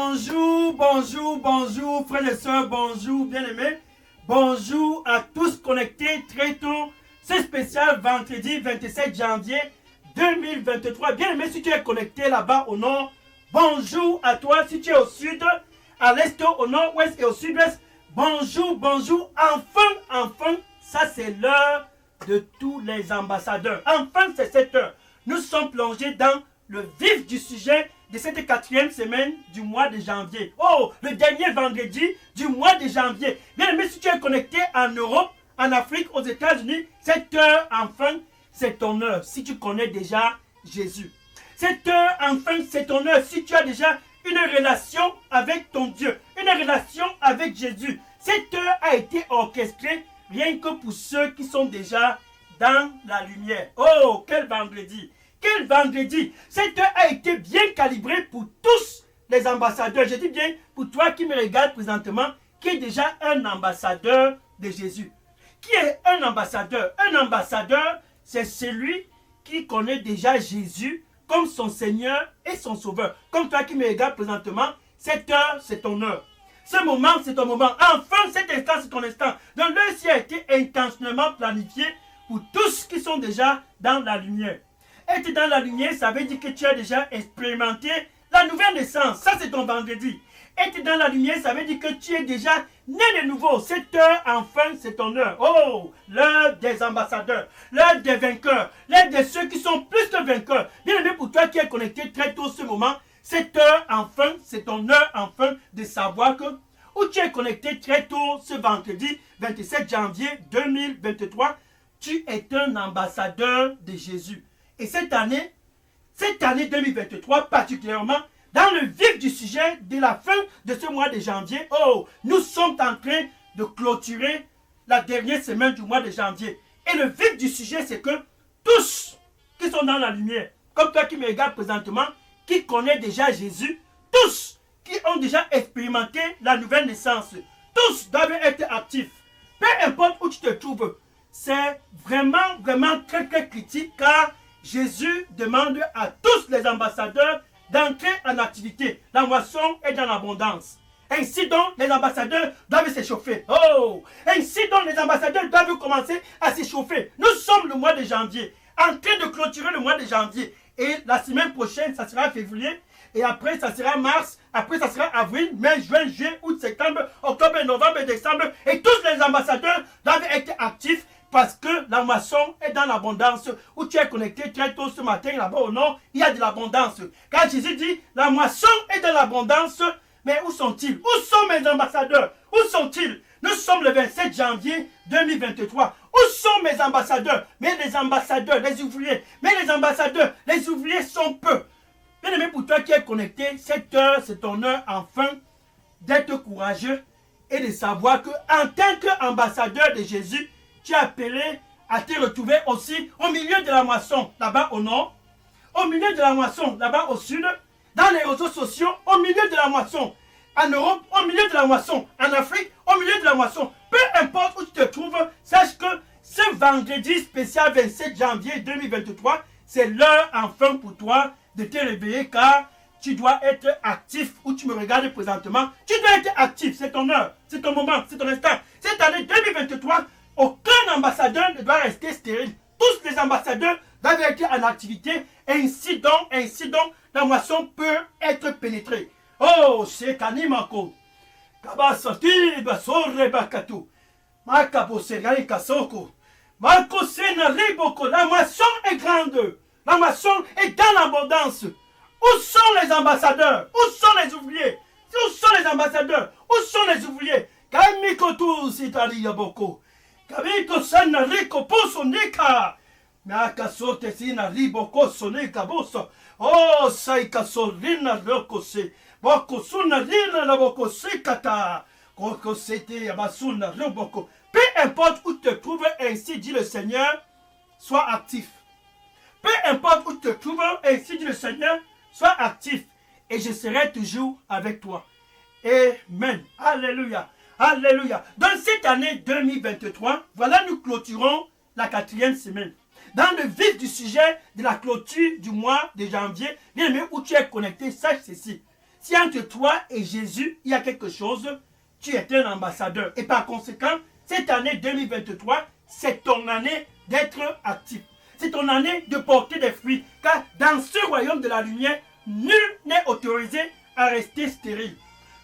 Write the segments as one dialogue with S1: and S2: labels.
S1: Bonjour, frères et sœurs, bonjour, bien-aimés. Bonjour à tous connectés très tôt. C'est spécial vendredi 27 janvier 2023. Bien-aimé, si tu es connecté là-bas au nord, bonjour à toi. Si tu es au sud, à l'est, au nord-ouest et au sud-ouest, bonjour. Enfin, ça c'est l'heure de tous les ambassadeurs. Enfin, c'est cette heure. Nous sommes plongés dans le vif du sujet de cette quatrième semaine du mois de janvier. Oh, le dernier vendredi du mois de janvier. Bien aimé, si tu es connecté en Europe, en Afrique, aux États-Unis, cette heure, enfin, c'est ton heure. Si tu connais déjà Jésus. Cette heure, enfin, c'est ton heure. Si tu as déjà une relation avec ton Dieu, une relation avec Jésus. Cette heure a été orchestrée rien que pour ceux qui sont déjà dans la lumière. Oh, quel vendredi! Quel vendredi! Cette heure a été bien calibrée pour tous les ambassadeurs. Je dis bien pour toi qui me regarde présentement, qui est déjà un ambassadeur de Jésus. Qui est un ambassadeur? Un ambassadeur, c'est celui qui connaît déjà Jésus comme son Seigneur et son Sauveur. Comme toi qui me regarde présentement, cette heure, c'est ton heure. Ce moment, c'est ton moment. Enfin, cet instant, c'est ton instant. Donc, l'heure ci a été intentionnellement planifié pour tous qui sont déjà dans la lumière. Être dans la lumière, ça veut dire que tu as déjà expérimenté la nouvelle naissance. Ça, c'est ton vendredi. Être dans la lumière, ça veut dire que tu es déjà né de nouveau. Cette heure, enfin, c'est ton heure. Oh, l'heure des ambassadeurs, l'heure des vainqueurs, l'heure de ceux qui sont plus que vainqueurs. Bien aimé pour toi qui es connecté très tôt ce moment, cette heure, enfin, c'est ton heure, enfin, de savoir que où tu es connecté très tôt ce vendredi 27 janvier 2023, tu es un ambassadeur de Jésus. Et cette année 2023 particulièrement, dans le vif du sujet de la fin de ce mois de janvier, nous sommes en train de clôturer la dernière semaine du mois de janvier. Et le vif du sujet, c'est que tous qui sont dans la lumière, comme toi qui me regardes présentement, qui connaissent déjà Jésus, tous qui ont déjà expérimenté la nouvelle naissance, tous doivent être actifs. Peu importe où tu te trouves, c'est vraiment très critique car Jésus demande à tous les ambassadeurs d'entrer en activité. La moisson est dans l'abondance. Ainsi donc, les ambassadeurs doivent s'échauffer. Ainsi donc, les ambassadeurs doivent commencer à s'échauffer. Nous sommes le mois de janvier, en train de clôturer le mois de janvier. Et la semaine prochaine, ça sera février. Et après, ça sera mars. Après, ça sera avril, mai, juin, juillet, août, septembre, octobre, novembre, décembre. Et tous les ambassadeurs doivent être actifs. Parce que la moisson est dans l'abondance. Où tu es connecté très tôt ce matin, là-bas au nord, il y a de l'abondance. Car Jésus dit, la moisson est dans l'abondance. Mais où sont-ils? Où sont mes ambassadeurs? Où sont-ils? Nous sommes le 27 janvier 2023. Où sont mes ambassadeurs? Mais les ambassadeurs, les ouvriers. Mais les ambassadeurs, les ouvriers sont peu. Bien aimé pour toi qui es connecté, cette heure, c'est ton heure enfin d'être courageux et de savoir que en tant qu'ambassadeur de Jésus, tu es appelé à te retrouver aussi au milieu de la moisson, là-bas au nord, au milieu de la moisson, là-bas au sud, dans les réseaux sociaux, au milieu de la moisson, en Europe, au milieu de la moisson, en Afrique, au milieu de la moisson. Peu importe où tu te trouves, sache que ce vendredi spécial 27 janvier 2023, c'est l'heure enfin pour toi de te réveiller car tu dois être actif. Où tu me regardes présentement, tu dois être actif. C'est ton heure, c'est ton moment, c'est ton instant. Cette année 2023, aucun ambassadeur ne doit rester stérile. Tous les ambassadeurs doivent être en activité. Ainsi donc, la moisson peut être pénétrée. Oh, c'est Kanimako. Kabasati, Basore Bakatu. Makabosegari Kasoko. Marco Senariboko. La moisson est grande. La moisson est dans l'abondance. Où sont les ambassadeurs? Où sont les ouvriers? Où sont les ambassadeurs? Où sont les ouvriers? Kamikotu Sitari Yaboko. Kabiko sana riko poso nika. Naka sote sina riboko sonika boso. Oh, saika solina roko se. Boko suna rina la boko sikata. Koko sete yabasuna ruboko. Peu importe où tu te trouves, ainsi dit le Seigneur, sois actif. Peu importe où tu te trouves, ainsi dit le Seigneur, sois actif. Et je serai toujours avec toi. Amen. Alléluia. Alléluia. Dans cette année 2023, voilà, nous clôturons la quatrième semaine. Dans le vif du sujet de la clôture du mois de janvier, bien aimé, où tu es connecté, sache ceci. Si entre toi et Jésus, il y a quelque chose, tu es un ambassadeur. Et par conséquent, cette année 2023, c'est ton année d'être actif. C'est ton année de porter des fruits. Car dans ce royaume de la lumière, nul n'est autorisé à rester stérile.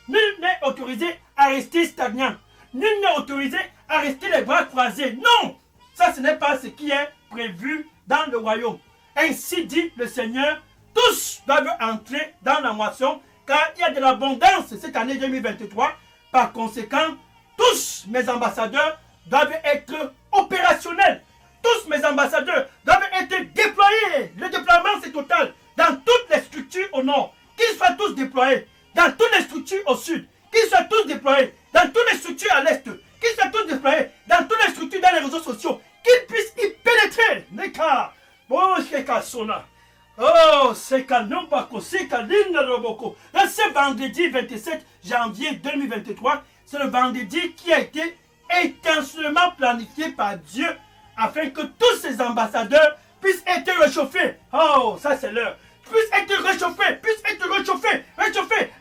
S1: Nul n'est autorisé à rester stagnant. Nul n'est autorisé à rester les bras croisés. Non! Ça, ce n'est pas ce qui est prévu dans le royaume. Ainsi dit le Seigneur, tous doivent entrer dans la moisson, car il y a de l'abondance cette année 2023. Par conséquent, tous mes ambassadeurs doivent être opérationnels. Tous mes ambassadeurs doivent être déployés. Le déploiement, c'est total. Dans toutes les structures au nord, qu'ils soient tous déployés. Dans toutes les structures au sud, qu'ils soient tous déployés. Dans toutes les structures à l'est, qu'ils soient tous déployés. Dans toutes les structures dans les réseaux sociaux, qu'ils puissent y pénétrer. Oh, c'est ce vendredi 27 janvier 2023, c'est le vendredi qui a été intentionnellement planifié par Dieu afin que tous ces ambassadeurs puissent être réchauffés. Oh, ça c'est l'heure. Puissent être réchauffés,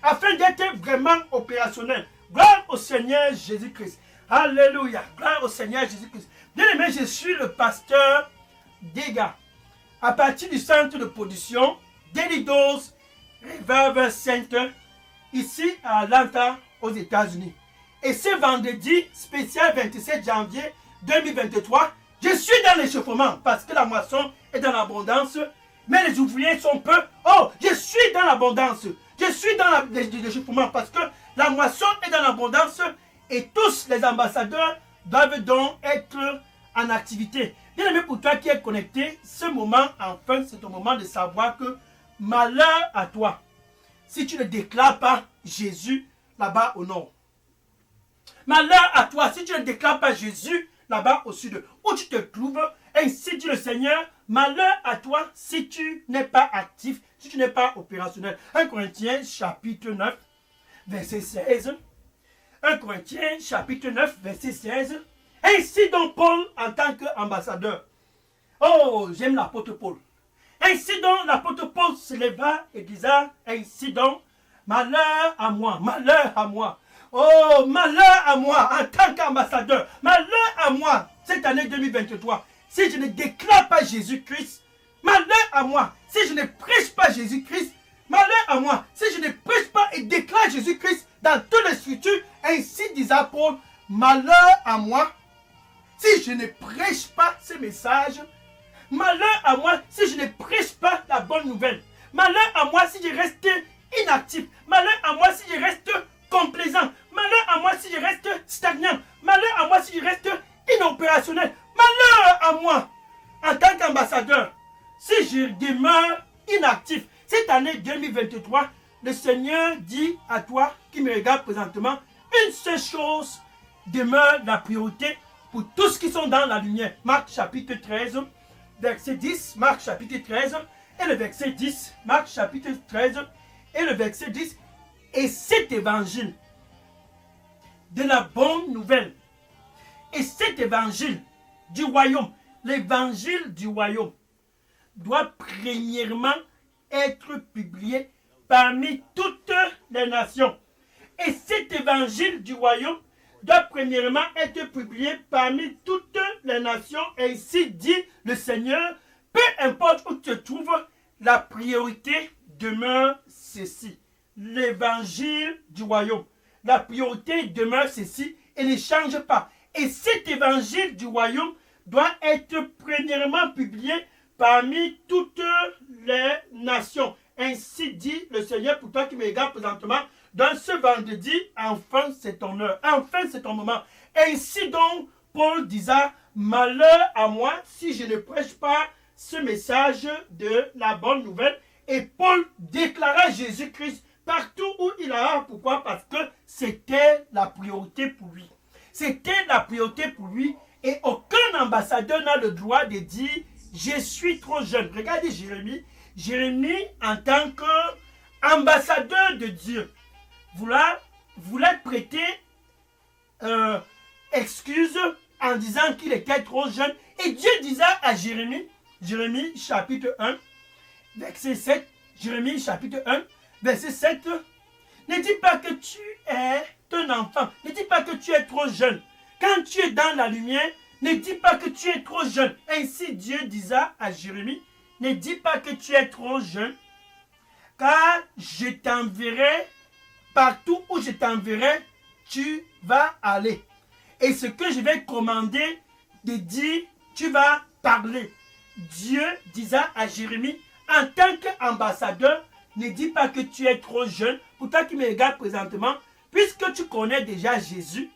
S1: afin d'être vraiment opérationnels. Gloire au Seigneur Jésus-Christ. Alléluia. Gloire au Seigneur Jésus-Christ. Bien aimé, je suis le pasteur Dega. À partir du centre de production Daily Dose Revival Center, ici à Atlanta, aux États-Unis. Et ce vendredi spécial 27 janvier 2023, je suis dans l'échauffement parce que la moisson est dans l'abondance, mais les ouvriers sont peu. Oh, je suis dans l'abondance. Je suis dans l'échauffement parce que la moisson est dans l'abondance et tous les ambassadeurs doivent donc être en activité. Bien aimé, pour toi qui es connecté, ce moment, enfin, c'est ton moment de savoir que malheur à toi si tu ne déclares pas Jésus là-bas au nord. Malheur à toi si tu ne déclares pas Jésus là-bas au sud, où tu te trouves. Ainsi dit le Seigneur, malheur à toi si tu n'es pas actif, si tu n'es pas opérationnel. 1 Corinthiens chapitre 9, verset 16. 1 Corinthiens chapitre 9, verset 16. Ainsi donc Paul en tant qu'ambassadeur. Oh, j'aime l'apôtre Paul. Ainsi donc l'apôtre Paul se leva et disait, ainsi donc, malheur à moi, malheur à moi. Oh, malheur à moi en tant qu'ambassadeur. Malheur à moi cette année 2023. Si je ne déclare pas Jésus-Christ, malheur à moi. Si je ne prêche pas Jésus-Christ, malheur à moi. Si je ne prêche pas et déclare Jésus-Christ dans toutes les structures, ainsi disait Paul, malheur à moi. Si je ne prêche pas ce message, malheur à moi si je ne prêche pas la bonne nouvelle. Malheur à moi si je reste inactif. Malheur à moi si je reste complaisant. Malheur à moi si je reste stagnant. Malheur à moi si je reste inopérationnel. Malheur à moi en tant qu'ambassadeur si je demeure inactif. Cette année 2023, le Seigneur dit à toi qui me regarde présentement, une seule chose demeure la priorité pour tous qui sont dans la lumière. Marc chapitre 13, verset 10. Marc chapitre 13 et le verset 10. Marc chapitre 13 et le verset 10. Et cet évangile de la bonne nouvelle, et cet évangile du royaume, l'évangile du royaume, doit premièrement être publié parmi toutes les nations. Et cet évangile du royaume doit premièrement être publié parmi toutes les nations. Ainsi dit le Seigneur, peu importe où tu te trouves, la priorité demeure ceci. L'évangile du royaume. La priorité demeure ceci et ne change pas. Et cet évangile du royaume doit être premièrement publié parmi toutes les nations. Ainsi dit le Seigneur pour toi qui me regarde présentement. Dans ce vendredi, enfin c'est ton heure, enfin c'est ton moment. Ainsi donc, Paul disait, malheur à moi si je ne prêche pas ce message de la bonne nouvelle. Et Paul déclara Jésus-Christ partout où il a. Pourquoi? Parce que c'était la priorité pour lui. C'était la priorité pour lui et aucun ambassadeur n'a le droit de dire, je suis trop jeune. Regardez Jérémie. Jérémie en tant qu'ambassadeur de Dieu voulait prêter excuse en disant qu'il était trop jeune. Et Dieu disait à Jérémie, chapitre 1, verset 7, Jérémie chapitre 1, verset 7, Ne dis pas que tu es un enfant. Ne dis pas que tu es trop jeune. Quand tu es dans la lumière, ne dis pas que tu es trop jeune. Ainsi Dieu disait à Jérémie, ne dis pas que tu es trop jeune, car je t'enverrai partout où je t'enverrai, tu vas aller. Et ce que je vais commander de dire, tu vas parler. Dieu disait à Jérémie, en tant qu'ambassadeur, ne dis pas que tu es trop jeune. Pour toi qui me regarde présentement, puisque tu connais déjà Jésus,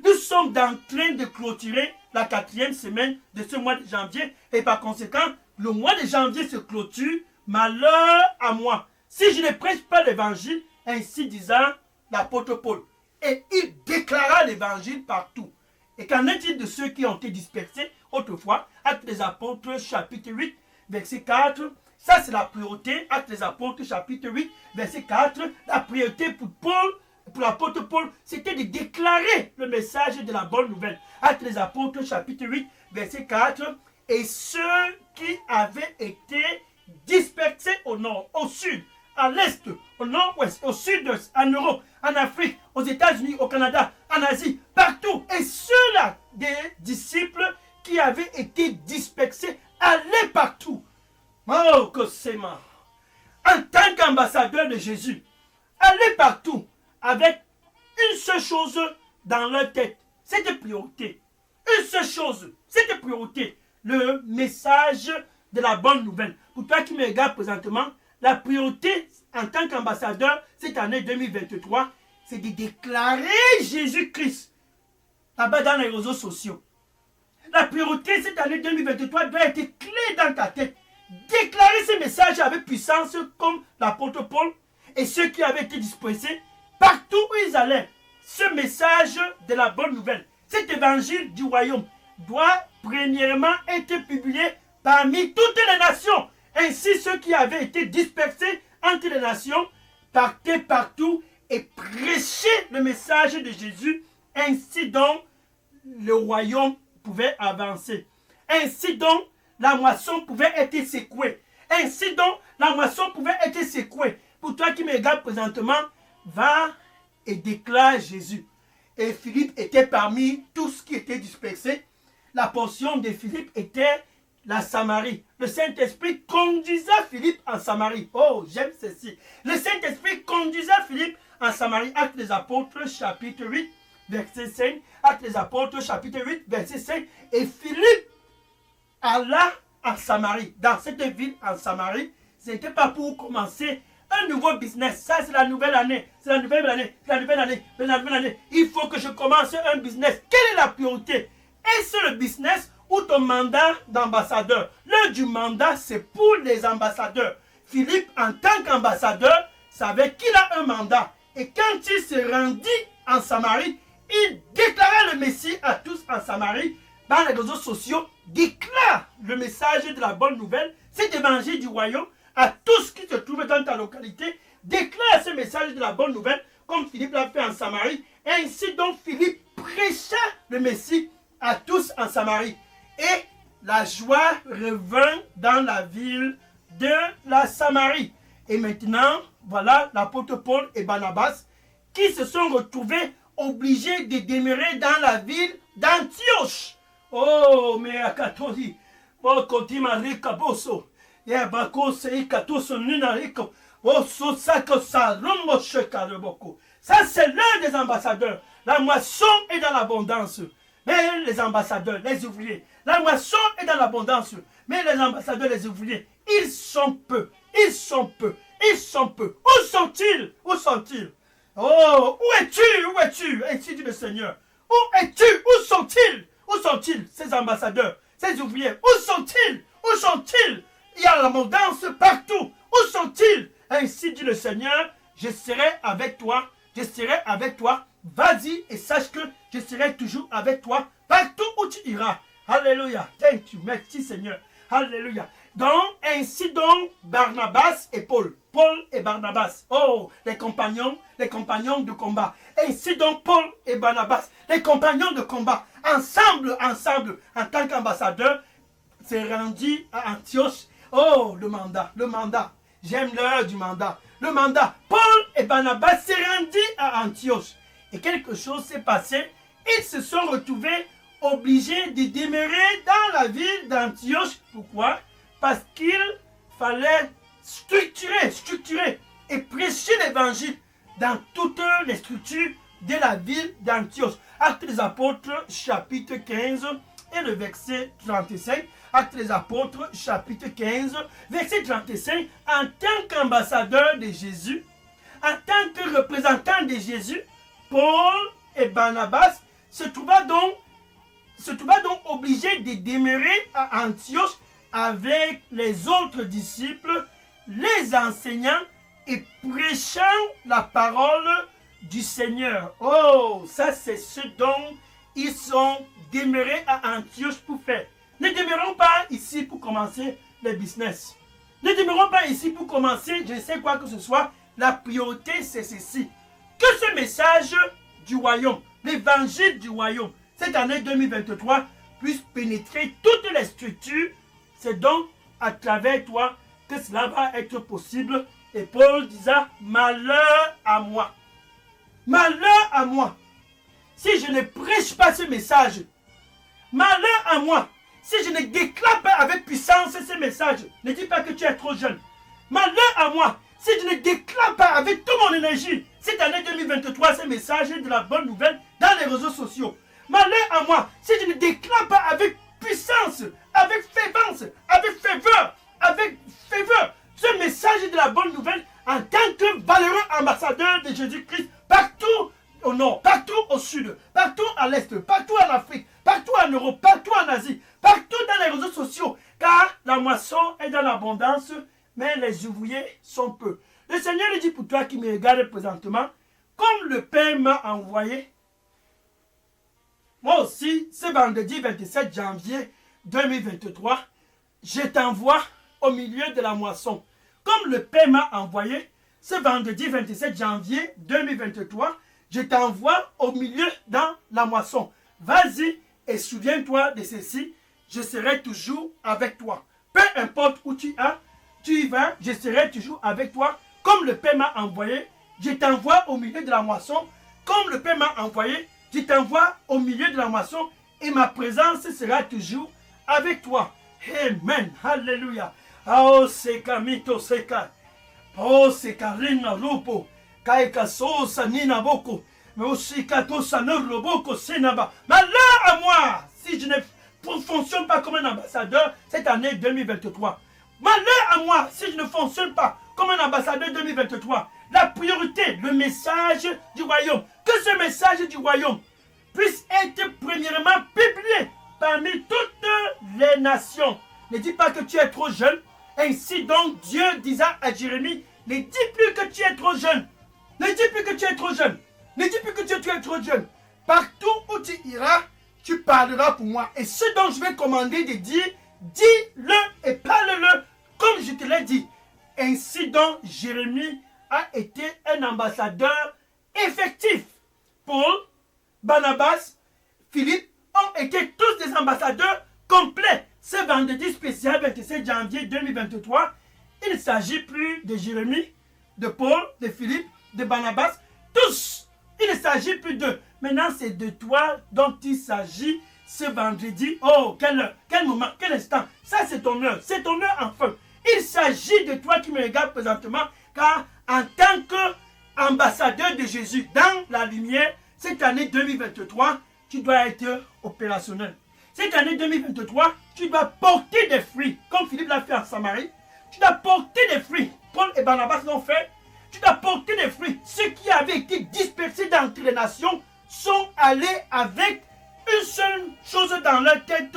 S1: nous sommes en train de clôturer la 4e semaine de ce mois de janvier. Et par conséquent, le mois de janvier se clôture. Malheur à moi, si je ne prêche pas l'évangile, ainsi disant l'apôtre Paul. Et il déclara l'évangile partout. Et qu'en est-il de ceux qui ont été dispersés autrefois? Actes des Apôtres, chapitre 8, verset 4. Ça, c'est la priorité. Actes des Apôtres, chapitre 8, verset 4. La priorité pour Paul, pour l'apôtre Paul, c'était de déclarer le message de la bonne nouvelle. Actes des Apôtres, chapitre 8, verset 4. Et ceux qui avaient été dispersés au nord, au sud, à l'est, au nord-ouest, au sud-est, en Europe, en Afrique, aux États-Unis, au Canada, en Asie, partout. Et ceux-là, des disciples qui avaient été dispersés, allaient partout. Oh, que c'est marrant. En tant qu'ambassadeur de Jésus, allaient partout avec une seule chose dans leur tête. C'était priorité. Une seule chose, c'était priorité. Le message de la bonne nouvelle. Pour toi qui me regarde présentement, la priorité en tant qu'ambassadeur cette année 2023, c'est de déclarer Jésus-Christ là-bas dans les réseaux sociaux. La priorité cette année 2023 doit être clé dans ta tête. Déclarer ce message avec puissance comme l'apôtre Paul et ceux qui avaient été dispersés partout où ils allaient. Ce message de la bonne nouvelle, cet évangile du royaume doit premièrement être publié parmi toutes les nations. Ainsi, ceux qui avaient été dispersés entre les nations partaient partout et prêchaient le message de Jésus. Ainsi donc, le royaume pouvait avancer. Ainsi donc, la moisson pouvait être secouée. Ainsi donc, la moisson pouvait être secouée. Pour toi qui me regarde présentement, va et déclare Jésus. Et Philippe était parmi tous qui étaient dispersés. La portion de Philippe était la Samarie. Le Saint-Esprit conduisait Philippe en Samarie. Oh, j'aime ceci. Le Saint-Esprit conduisait Philippe en Samarie. Actes des Apôtres, chapitre 8, verset 5. Actes des Apôtres, chapitre 8, verset 5. Et Philippe alla en Samarie. Dans cette ville en Samarie, ce n'était pas pour commencer un nouveau business. Ça, c'est la nouvelle année. C'est la nouvelle année. C'est la nouvelle année. C'est la nouvelle année. Il faut que je commence un business. Quelle est la priorité? Est-ce le business ou ton mandat d'ambassadeur? L'heure du mandat, c'est pour les ambassadeurs. Philippe, en tant qu'ambassadeur, savait qu'il a un mandat. Et quand il se rendit en Samarie, il déclara le Messie à tous en Samarie. Dans les réseaux sociaux, déclare le message de la bonne nouvelle, cet évangile du royaume, à tous qui se trouvent dans ta localité. Déclare ce message de la bonne nouvelle, comme Philippe l'a fait en Samarie. Et ainsi donc, Philippe prêcha le Messie à tous en Samarie. Et la joie revint dans la ville de la Samarie. Et maintenant, voilà l'apôtre Paul et Barnabas qui se sont retrouvés obligés de demeurer dans la ville d'Antioche. Oh, mais à Catholique, ça c'est l'un des ambassadeurs. La moisson est dans l'abondance. Mais les ambassadeurs, les ouvriers, la moisson est dans l'abondance. Mais les ambassadeurs, les ouvriers, ils sont peu. Ils sont peu. Ils sont peu. Où sont-ils? Où sont-ils? Oh, où es-tu? Où es-tu? Ainsi dit le Seigneur. Où es-tu? Où sont-ils? Où sont-ils, ces ambassadeurs, ces ouvriers? Où sont-ils? Où sont-ils? Il y a l'abondance partout. Où sont-ils? Ainsi dit le Seigneur, je serai avec toi. Je serai avec toi. Vas-y et sache que je serai toujours avec toi partout où tu iras. Alléluia. Thank you. Merci Seigneur. Alléluia. Donc, ainsi donc, Barnabas et Paul. Paul et Barnabas. Oh, les compagnons de combat. Ainsi donc, Paul et Barnabas, les compagnons de combat. Ensemble, en tant qu'ambassadeurs, s'est rendu à Antioche. Oh, le mandat. J'aime l'heure du mandat. Le mandat. Paul et Barnabas se rendit à Antioche. Et quelque chose s'est passé. Ils se sont retrouvés obligés de demeurer dans la ville d'Antioche. Pourquoi? Parce qu'il fallait structurer et prêcher l'évangile dans toutes les structures de la ville d'Antioche. Actes des Apôtres, chapitre 15 et le verset 35. Actes des Apôtres, chapitre 15, verset 35. En tant qu'ambassadeur de Jésus, en tant que représentant de Jésus, Paul et Barnabas se trouva donc obligés de demeurer à Antioche avec les autres disciples, les enseignants et prêchant la parole du Seigneur. Oh, ça c'est ce dont ils sont demeurés à Antioche pour faire. Ne demeurons pas ici pour commencer le business. Ne demeurons pas ici pour commencer je ne sais quoi que ce soit. La priorité c'est ceci. Que ce message du royaume, l'évangile du royaume, cette année 2023 puisse pénétrer toutes les structures. C'est donc à travers toi que cela va être possible. Et Paul disait, malheur à moi. Malheur à moi. Si je ne prêche pas ce message. Malheur à moi. Si je ne déclare pas avec puissance ce message. Ne dis pas que tu es trop jeune. Malheur à moi. Si je ne déclare pas avec toute mon énergie cette année 2023 ce message de la bonne nouvelle dans les réseaux sociaux. Malheur à moi. Si je ne déclare pas avec puissance, avec ferveur, ce message de la bonne nouvelle en tant que valeureux ambassadeur de Jésus-Christ partout au nord, partout au sud, partout à l'est, partout en Afrique, partout en Europe, partout en Asie, partout dans les réseaux sociaux, car la moisson est dans l'abondance, mais les ouvriers sont peu. Le Seigneur dit pour toi qui me regarde présentement, comme le Père m'a envoyé, moi aussi, ce vendredi 27 janvier 2023, je t'envoie au milieu de la moisson. Comme le Père m'a envoyé, ce vendredi 27 janvier 2023, je t'envoie au milieu dans la moisson. Vas-y et souviens-toi de ceci, je serai toujours avec toi. Peu importe où tu y vas, je serai toujours avec toi. Comme le Père m'a envoyé, je t'envoie au milieu de la moisson. Comme le Père m'a envoyé, je t'envoie au milieu de la moisson et ma présence sera toujours avec toi. Amen. Alléluia. Oh, seka mito seka. Oh, seka rina rupo. Kaika sosa nina boko. Mais aussi katosa no boko senaba. Malheur à moi si je ne fonctionne pas comme un ambassadeur cette année 2023. Malheur à moi si je ne fonctionne pas comme un ambassadeur 2023. La priorité, le message du royaume. Que ce message du royaume puisse être premièrement publié parmi toutes les nations. Ne dis pas que tu es trop jeune. Ainsi donc, Dieu disait à Jérémie, ne dis plus que tu es trop jeune. Ne dis plus que tu es trop jeune. Ne dis plus que tu es trop jeune. Partout où tu iras, tu parleras pour moi. Et ce dont je vais commander de dire, dis-le et parle-le comme je te l'ai dit. Ainsi donc, Jérémie a été un ambassadeur effectif. Paul, Barnabas, Philippe ont été tous des ambassadeurs complets. Ce vendredi spécial 27 janvier 2023, il ne s'agit plus de Jérémie, de Paul, de Philippe, de Barnabas, tous. Il ne s'agit plus d'eux. Maintenant, c'est de toi dont il s'agit ce vendredi. Oh, quel moment, quel instant. Ça, c'est ton heure. C'est ton heure enfin. Il s'agit de toi qui me regarde présentement, car en tant qu'ambassadeur de Jésus dans la lumière, cette année 2023, tu dois être opérationnel. Cette année 2023, tu dois porter des fruits, comme Philippe l'a fait en Samarie. Tu dois porter des fruits. Paul et Barnabas l'ont fait. Tu dois porter des fruits. Ceux qui avaient été dispersés d'entre les nations sont allés avec une seule chose dans leur tête,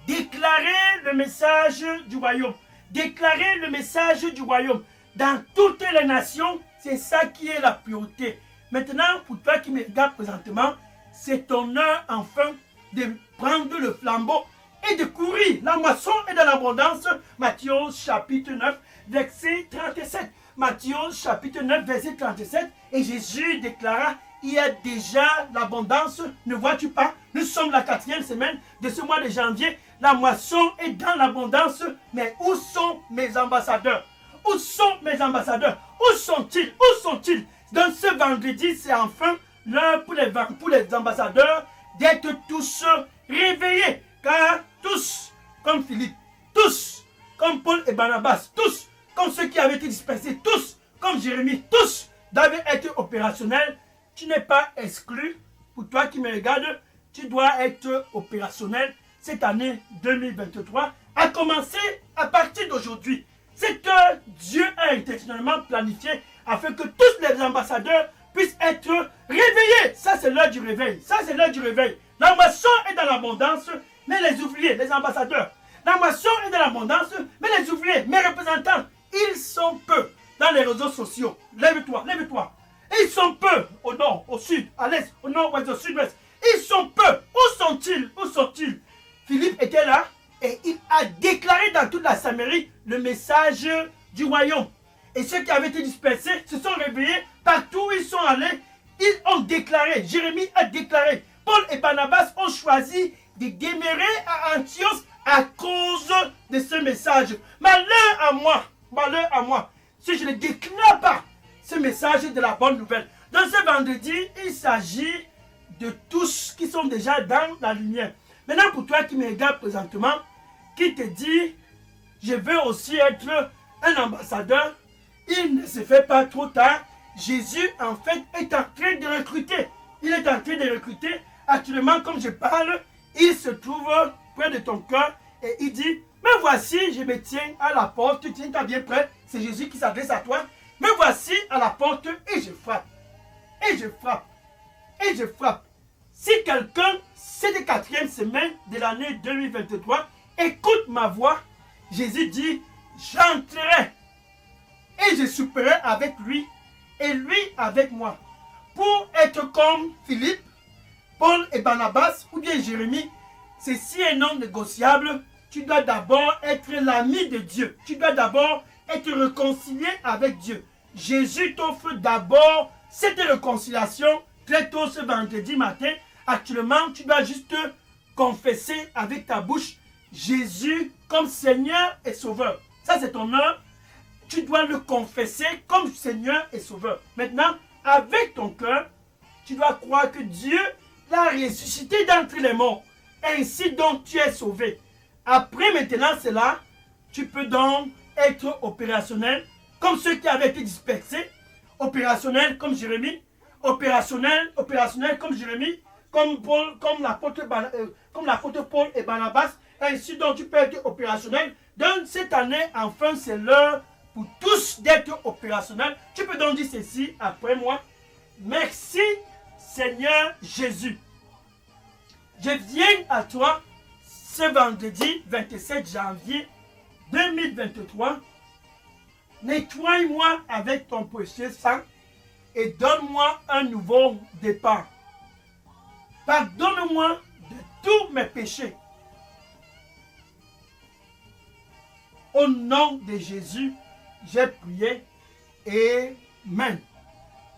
S1: déclarer le message du royaume. Déclarer le message du royaume. Dans toutes les nations, c'est ça qui est la priorité. Maintenant, pour toi qui me regardes présentement, c'est ton heure enfin de prendre le flambeau et de courir. La moisson est dans l'abondance. Matthieu chapitre 9, verset 37. Matthieu chapitre 9, verset 37. Et Jésus déclara, il y a déjà l'abondance. Ne vois-tu pas? Nous sommes la 4e semaine de ce mois de janvier. La moisson est dans l'abondance. Mais où sont mes ambassadeurs? Où sont mes ambassadeurs? Où sont-ils? Où sont-ils? Donc ce vendredi, c'est enfin l'heure pour les ambassadeurs d'être tous réveillés. Car tous, comme Philippe, tous, comme Paul et Barnabas, tous, comme ceux qui avaient été dispersés, tous, comme Jérémie, tous, devaient être opérationnels. Tu n'es pas exclu. Pour toi qui me regardes, tu dois être opérationnel cette année 2023, à commencer à partir d'aujourd'hui. C'est que Dieu a intentionnellement planifié afin que tous les ambassadeurs puissent être réveillés. Ça, c'est l'heure du réveil. Ça, c'est l'heure du réveil. La moisson est dans l'abondance, mais les ouvriers, les ambassadeurs. La moisson est dans l'abondance, mais les ouvriers, mes représentants, ils sont peu dans les réseaux sociaux. Lève-toi, lève-toi. Ils sont peu au nord, au sud, à l'est, au nord-ouest, au sud-ouest. Ils sont peu. Où sont-ils? Où sont-ils? Philippe était là et il a déclaré dans toute la Samarie le message du royaume. Et ceux qui avaient été dispersés se sont réveillés partout où ils sont allés. Ils ont déclaré, Jérémie a déclaré, Paul et Barnabas ont choisi de demeurer à Antioche à cause de ce message. Malheur à moi, si je ne déclare pas ce message de la bonne nouvelle. Dans ce vendredi, il s'agit de tous qui sont déjà dans la lumière. Maintenant, pour toi qui me regarde présentement, qui te dit, je veux aussi être un ambassadeur, il ne se fait pas trop tard. Jésus, en fait, est en train de recruter. Il est en train de recruter. Actuellement, comme je parle, il se trouve près de ton cœur et il dit, me voici, je me tiens à la porte, tiens-toi bien près. C'est Jésus qui s'adresse à toi. Me voici à la porte et je frappe. Et je frappe. Et je frappe. Si quelqu'un, cette quatrième semaine de l'année 2023, écoute ma voix, Jésus dit, j'entrerai et je souperai avec lui et lui avec moi. Pour être comme Philippe, Paul et Barnabas ou bien Jérémie, ceci est non négociable. Tu dois d'abord être l'ami de Dieu. Tu dois d'abord être réconcilié avec Dieu. Jésus t'offre d'abord cette réconciliation très tôt ce vendredi matin. Actuellement, tu dois juste confesser avec ta bouche Jésus comme Seigneur et Sauveur. Ça, c'est ton heure. Tu dois le confesser comme Seigneur et Sauveur. Maintenant, avec ton cœur, tu dois croire que Dieu l'a ressuscité d'entre les morts. Ainsi donc, tu es sauvé. Après maintenant cela, tu peux donc être opérationnel comme ceux qui avaient été dispersés, opérationnel comme Jérémie, opérationnel comme Jérémie, comme l'apôtre Paul et Barnabas. Ainsi donc tu peux être opérationnel. Donc cette année, enfin, c'est l'heure pour tous d'être opérationnels. Tu peux donc dire ceci après moi. Merci Seigneur Jésus. Je viens à toi ce vendredi 27 janvier 2023. Nettoie-moi avec ton précieux sang et donne-moi un nouveau départ. Pardonne-moi de tous mes péchés. Au nom de Jésus, j'ai prié. Amen.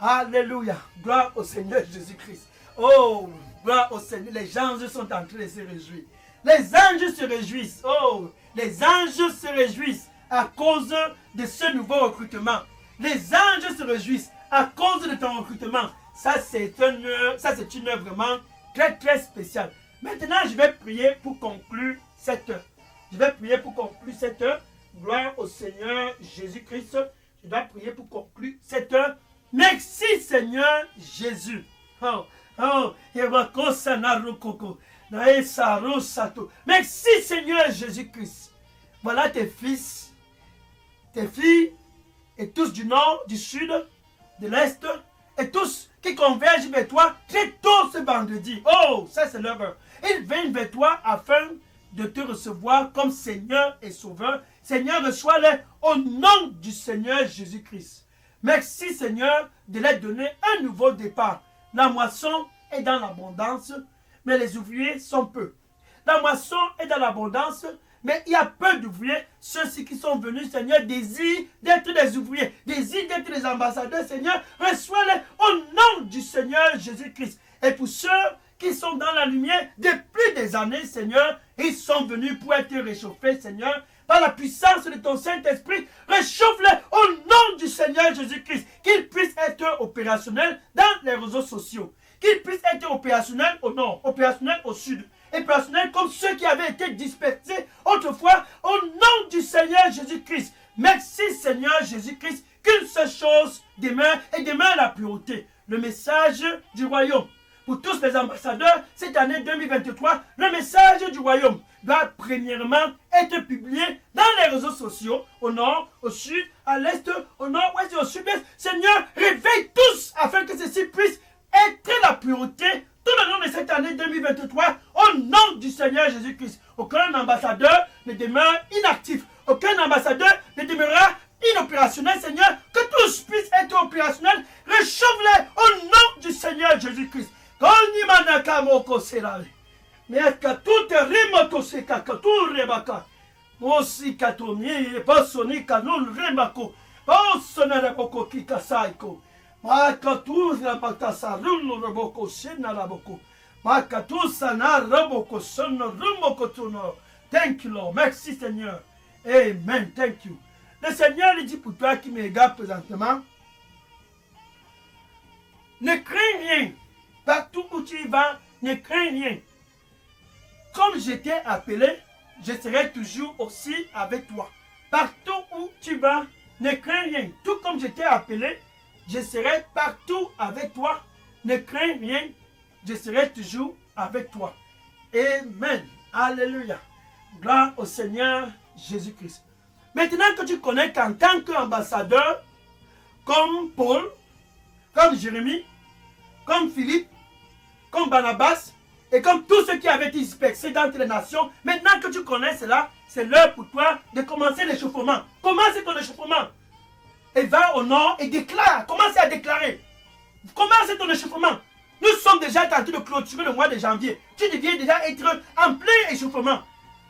S1: Alléluia. Gloire au Seigneur Jésus-Christ. Oh, gloire au Seigneur. Les anges sont en train de se réjouir. Les anges se réjouissent. Oh, les anges se réjouissent à cause de ce nouveau recrutement. Les anges se réjouissent à cause de ton recrutement. Ça, c'est une heure vraiment très, très spéciale. Maintenant, je vais prier pour conclure cette heure. Je vais prier pour conclure cette heure. Gloire au Seigneur Jésus-Christ. Je dois prier pour conclure cette heure. Merci Seigneur Jésus. Merci Seigneur Jésus-Christ. Voilà tes fils, tes filles, et tous du nord, du sud, de l'est, et tous qui convergent vers toi très tôt ce vendredi. Oh, ça c'est leur heure. Ils viennent vers toi afin de te recevoir comme Seigneur et Sauveur. Seigneur, reçois-les au nom du Seigneur Jésus-Christ. Merci Seigneur de leur donner un nouveau départ. La moisson est dans l'abondance, mais les ouvriers sont peu. La moisson est dans l'abondance, mais il y a peu d'ouvriers. Ceux-ci qui sont venus, Seigneur, désirent d'être des ouvriers, désirent d'être des ambassadeurs, Seigneur. Reçois-les au nom du Seigneur Jésus-Christ. Et pour ceux qui sont dans la lumière depuis des années, Seigneur, ils sont venus pour être réchauffés, Seigneur. Par la puissance de ton Saint-Esprit, réchauffe-les au nom du Seigneur Jésus-Christ, qu'ils puissent être opérationnel dans les réseaux sociaux. Qu'ils puissent être opérationnels au nord, opérationnels au sud, opérationnels comme ceux qui avaient été dispersés autrefois au nom du Seigneur Jésus-Christ. Merci Seigneur Jésus-Christ, qu'une seule chose demeure et demeure la pureté. Le message du royaume. Pour tous les ambassadeurs, cette année 2023, le message du royaume doit premièrement être publié dans les réseaux sociaux, au nord, au sud, à l'est, au nord-ouest et au sud-est. Seigneur, réveille tous afin que ceci puisse être la pureté tout le long de cette année 2023 au nom du Seigneur Jésus-Christ. Aucun ambassadeur ne demeure inactif. Aucun ambassadeur ne demeurera inopérationnel, Seigneur. Que tous puissent être opérationnels. Réchauffe-les au nom du Seigneur Jésus-Christ. Thank you, Lord. Merci, Seigneur. Amen. Thank you. Le Seigneur lui dit pour toi qui me regarde présentement, ne crains rien. Partout où tu vas, ne crains rien. Comme je t'ai appelé, je serai toujours aussi avec toi. Partout où tu vas, ne crains rien. Tout comme je t'ai appelé, je serai partout avec toi. Ne crains rien, je serai toujours avec toi. Amen. Alléluia. Gloire au Seigneur Jésus-Christ. Maintenant que tu connais qu'en tant qu'ambassadeur, comme Paul, comme Jérémie, comme Philippe, comme Barnabas, et comme tous ceux qui avaient été dispersés dans les nations, maintenant que tu connais cela, c'est l'heure pour toi de commencer l'échauffement. Commence ton échauffement. Et va au nord et déclare. Commence à déclarer. Commence ton échauffement. Nous sommes déjà en train de clôturer le mois de janvier. Tu deviens déjà être en plein échauffement.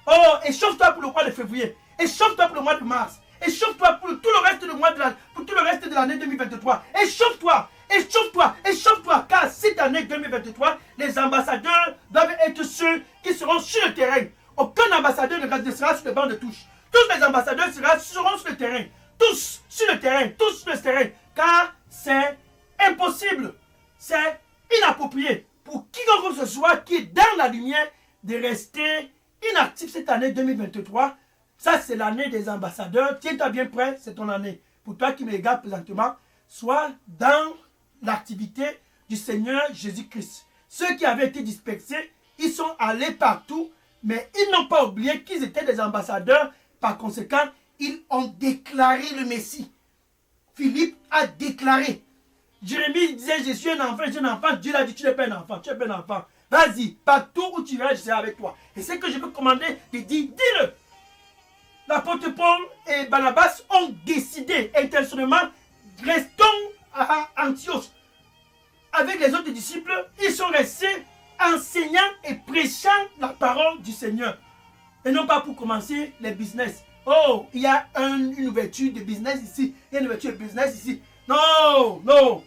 S1: Oh, échauffe-toi pour le mois de février. Échauffe-toi pour le mois de mars. Échauffe-toi pour tout le reste de l'année 2023. Échauffe-toi. Échauffe-toi, échauffe-toi, car cette année 2023, les ambassadeurs doivent être ceux qui seront sur le terrain. Aucun ambassadeur ne sera sur le banc de touche. Tous les ambassadeurs seront sur le terrain. Tous sur le terrain, tous sur le terrain. Car c'est impossible, c'est inapproprié pour quiconque que ce soit qui est dans la lumière de rester inactif cette année 2023. Ça, c'est l'année des ambassadeurs. Tiens-toi bien prêt, c'est ton année. Pour toi qui me regardes présentement, sois dans l'activité du Seigneur Jésus-Christ. Ceux qui avaient été dispersés, ils sont allés partout, mais ils n'ont pas oublié qu'ils étaient des ambassadeurs. Par conséquent, ils ont déclaré le Messie. Philippe a déclaré. Jérémie disait, je suis un enfant, je suis un enfant. Dieu l'a dit, tu n'es pas un enfant, tu n'es pas un enfant. Vas-y, partout où tu vas, je serai avec toi. Et ce que je peux commander, de dire, dis-le. L'apôtre Paul et Barnabas ont décidé intentionnellement, restons à Antioche. Avec les autres disciples, ils sont restés enseignant et prêchant la parole du Seigneur. Et non pas pour commencer les business. Oh, il y a une ouverture de business ici. Il y a une ouverture de business ici. Non, non,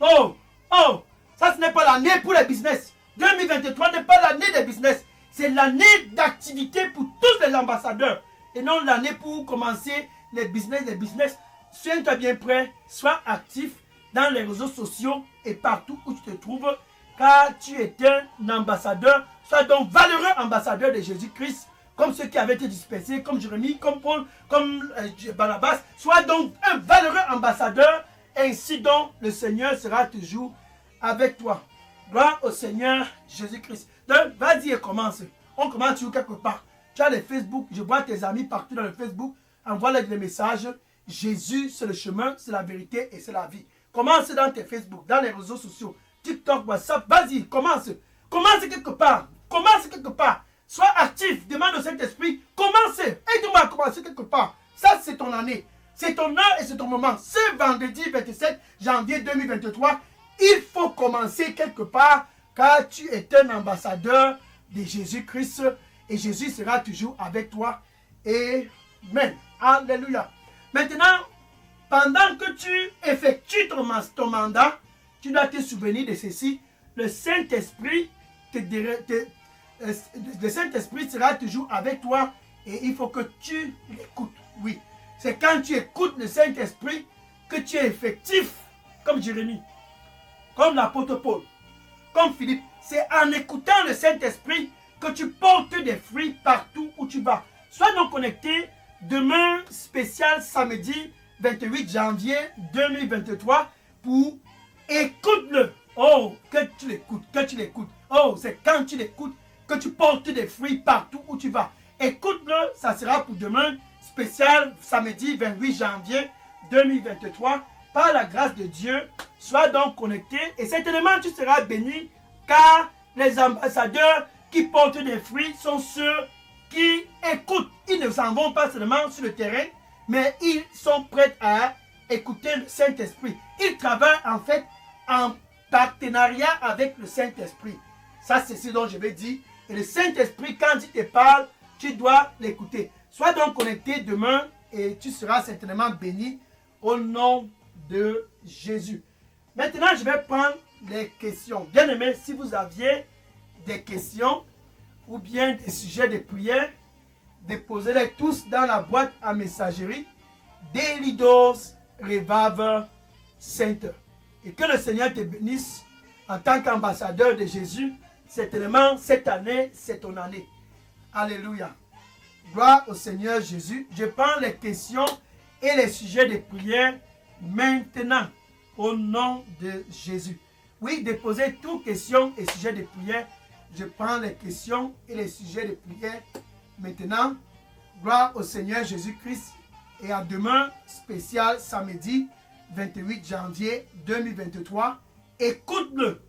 S1: non, oh. Ça, ce n'est pas l'année pour les business. 2023 n'est pas l'année des business. C'est l'année d'activité pour tous les ambassadeurs. Et non l'année pour commencer les business. Sois-toi bien prêt, sois actif dans les réseaux sociaux et partout où tu te trouves, car tu es un ambassadeur. Sois donc valeureux ambassadeur de Jésus-Christ, comme ceux qui avaient été dispersés, comme Jérémie, comme Paul, comme Barnabas. Sois donc un valeureux ambassadeur, ainsi donc le Seigneur sera toujours avec toi. Gloire au Seigneur Jésus-Christ. Donc, vas-y et commence. On commence sur quelque part. Tu as les Facebook, je vois tes amis partout dans le Facebook, envoie-leur des messages. Jésus, c'est le chemin, c'est la vérité et c'est la vie. Commence dans tes Facebook, dans les réseaux sociaux, TikTok, WhatsApp, vas-y, commence. Commence quelque part. Commence quelque part. Sois actif, demande au Saint-Esprit, commence. Aide-moi à commencer quelque part. Ça, c'est ton année. C'est ton heure et c'est ton moment. Ce vendredi 27 janvier 2023, il faut commencer quelque part, car tu es un ambassadeur de Jésus-Christ et Jésus sera toujours avec toi. Amen. Alléluia. Maintenant, pendant que tu effectues ton mandat, tu dois te souvenir de ceci. Le Saint-Esprit sera toujours avec toi et il faut que tu l'écoutes. Oui, c'est quand tu écoutes le Saint-Esprit que tu es effectif, comme Jérémie. comme l'apôtre Paul, comme Philippe. C'est en écoutant le Saint-Esprit que tu portes des fruits partout où tu vas. Sois donc connecté demain spécial samedi 28 janvier 2023 pour écoute-le. Oh, que tu l'écoutes, que tu l'écoutes. Oh, c'est quand tu l'écoutes que tu portes des fruits partout où tu vas. Écoute-le, ça sera pour demain spécial samedi 28 janvier 2023. Par la grâce de Dieu, sois donc connecté et certainement tu seras béni car les ambassadeurs qui portent des fruits sont ceux qui écoutent. Ils ne s'en vont pas seulement sur le terrain, mais ils sont prêts à écouter le Saint-Esprit. Ils travaillent en fait en partenariat avec le Saint-Esprit. Ça, c'est ce dont je vais dire. Et le Saint-Esprit, quand il te parle, tu dois l'écouter. Sois donc connecté demain et tu seras certainement béni au nom de Jésus. Maintenant, je vais prendre les questions. Bien aimés, si vous aviez des questions ou bien des sujets de prière, déposez-les tous dans la boîte à messagerie Daily Dose Revival Center. Et que le Seigneur te bénisse en tant qu'ambassadeur de Jésus. Certainement, cette année, c'est ton année. Alléluia. Gloire au Seigneur Jésus. Je prends les questions et les sujets de prière maintenant, au nom de Jésus. Oui, déposez toutes questions et sujets de prière. Je prends les questions et les sujets de prière maintenant. Gloire au Seigneur Jésus-Christ. Et à demain, spécial samedi 28 janvier 2023. Écoute-le.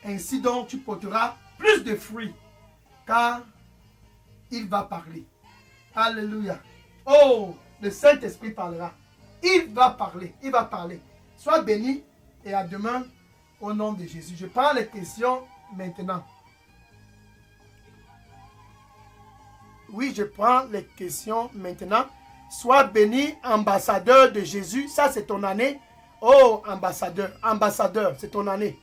S1: Ainsi donc, tu porteras plus de fruits, car il va parler. Alléluia. Oh, le Saint-Esprit parlera. Il va parler, il va parler. Sois béni et à demain au nom de Jésus. Je prends les questions maintenant. Oui, je prends les questions maintenant. Sois béni, ambassadeur de Jésus. Ça, c'est ton année. Oh, ambassadeur, ambassadeur, c'est ton année.